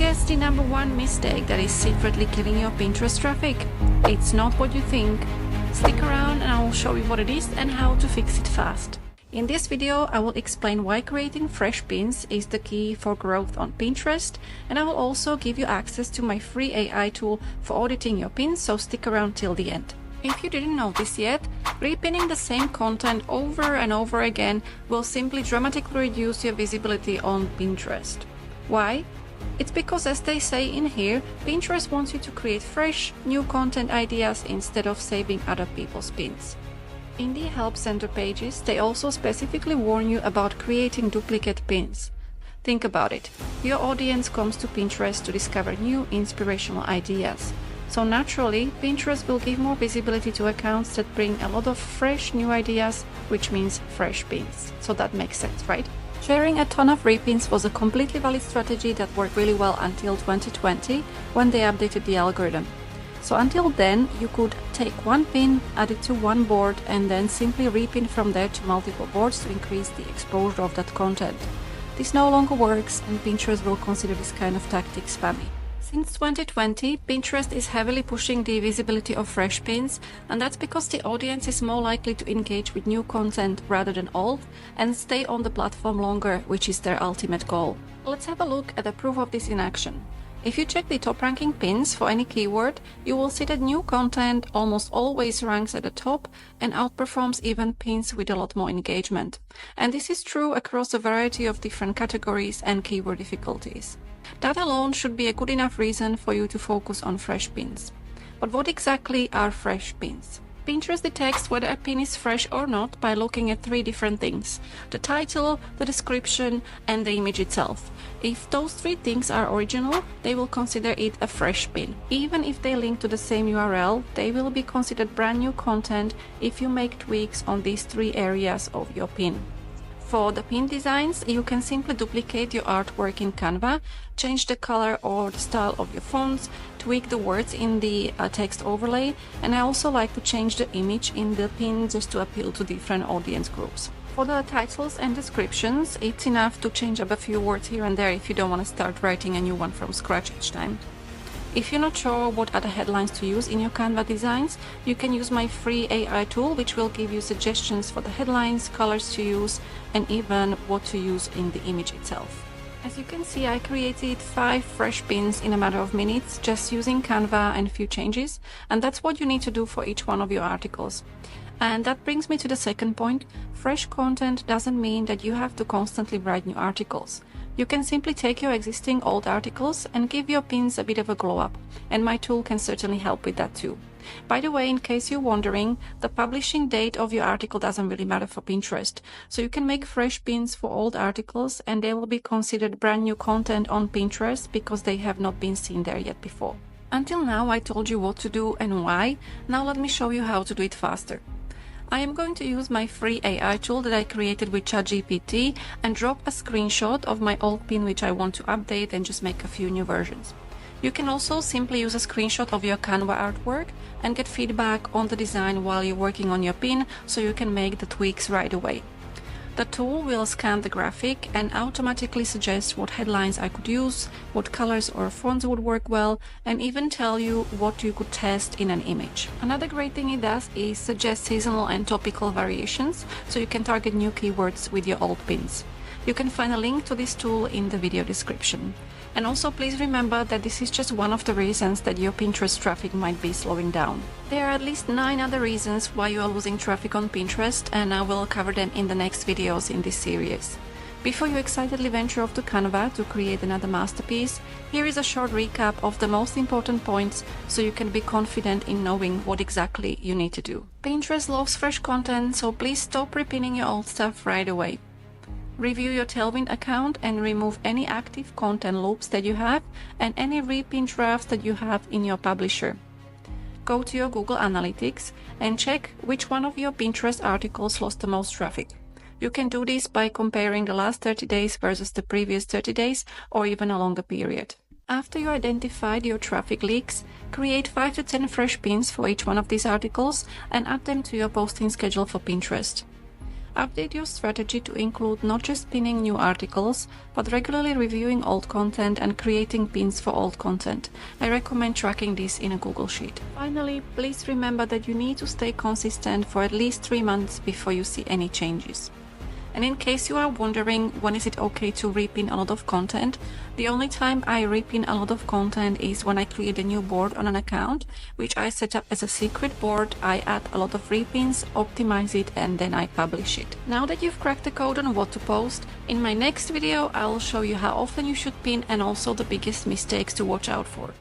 guess the number one mistake that is secretly killing your Pinterest traffic? It's not what you think. Stick around and I will show you what it is and how to fix it fast. In this video, I will explain why creating fresh pins is the key for growth on Pinterest, and I will also give you access to my free AI tool for auditing your pins, so stick around till the end. If you didn't know this yet, repinning the same content over and over again will simply dramatically reduce your visibility on Pinterest. Why? It's because, as they say in here, Pinterest wants you to create fresh, new content ideas instead of saving other people's pins. In the Help Center pages, they also specifically warn you about creating duplicate pins. Think about it. Your audience comes to Pinterest to discover new inspirational ideas. So naturally, Pinterest will give more visibility to accounts that bring a lot of fresh new ideas, which means fresh pins. So that makes sense, right? Sharing a ton of repins was a completely valid strategy that worked really well until 2020, when they updated the algorithm. So until then, you could take one pin, add it to one board, and then simply repin from there to multiple boards to increase the exposure of that content. This no longer works, and Pinterest will consider this kind of tactic spammy. Since 2020, Pinterest is heavily pushing the visibility of fresh pins, and that's because the audience is more likely to engage with new content rather than old and stay on the platform longer, which is their ultimate goal. Let's have a look at the proof of this in action. If you check the top-ranking pins for any keyword, you will see that new content almost always ranks at the top and outperforms even pins with a lot more engagement. And this is true across a variety of different categories and keyword difficulties. That alone should be a good enough reason for you to focus on fresh pins. But what exactly are fresh pins? Pinterest detects whether a pin is fresh or not by looking at three different things: the title, the description, and the image itself. If those three things are original, they will consider it a fresh pin. Even if they link to the same URL, they will be considered brand new content if you make tweaks on these three areas of your pin. For the pin designs, you can simply duplicate your artwork in Canva, change the color or the style of your fonts, tweak the words in the text overlay, and I also like to change the image in the pin just to appeal to different audience groups. For the titles and descriptions, it's enough to change up a few words here and there if you don't want to start writing a new one from scratch each time. If you're not sure what other headlines to use in your Canva designs, you can use my free AI tool, which will give you suggestions for the headlines, colors to use, and even what to use in the image itself. As you can see, I created 5 fresh pins in a matter of minutes just using Canva and a few changes, and that's what you need to do for each one of your articles. And that brings me to the second point. Fresh content doesn't mean that you have to constantly write new articles. You can simply take your existing old articles and give your pins a bit of a glow up, and my tool can certainly help with that too. By the way, in case you're wondering, the publishing date of your article doesn't really matter for Pinterest, so you can make fresh pins for old articles and they will be considered brand new content on Pinterest because they have not been seen there yet before. Until now, I told you what to do and why. Now let me show you how to do it faster. I am going to use my free AI tool that I created with ChatGPT and drop a screenshot of my old pin which I want to update and just make a few new versions. You can also simply use a screenshot of your Canva artwork and get feedback on the design while you're working on your pin, so you can make the tweaks right away. The tool will scan the graphic and automatically suggest what headlines I could use, what colors or fonts would work well, and even tell you what you could test in an image. Another great thing it does is suggest seasonal and topical variations, so you can target new keywords with your old pins. You can find a link to this tool in the video description. And also please remember that this is just one of the reasons that your Pinterest traffic might be slowing down. There are at least 9 other reasons why you are losing traffic on Pinterest, and I will cover them in the next videos in this series. Before you excitedly venture off to Canva to create another masterpiece, here is a short recap of the most important points so you can be confident in knowing what exactly you need to do. Pinterest loves fresh content, so please stop repinning your old stuff right away. Review your Tailwind account and remove any active content loops that you have and any repin drafts that you have in your publisher. Go to your Google Analytics and check which one of your Pinterest articles lost the most traffic. You can do this by comparing the last 30 days versus the previous 30 days or even a longer period. After you identified your traffic leaks, create 5 to 10 fresh pins for each one of these articles and add them to your posting schedule for Pinterest. Update your strategy to include not just pinning new articles, but regularly reviewing old content and creating pins for old content. I recommend tracking this in a Google Sheet. Finally, please remember that you need to stay consistent for at least 3 months before you see any changes. And in case you are wondering when is it okay to repin a lot of content, the only time I repin a lot of content is when I create a new board on an account, which I set up as a secret board. I add a lot of repins, optimize it, and then I publish it. Now that you've cracked the code on what to post, in my next video I'll show you how often you should pin and also the biggest mistakes to watch out for.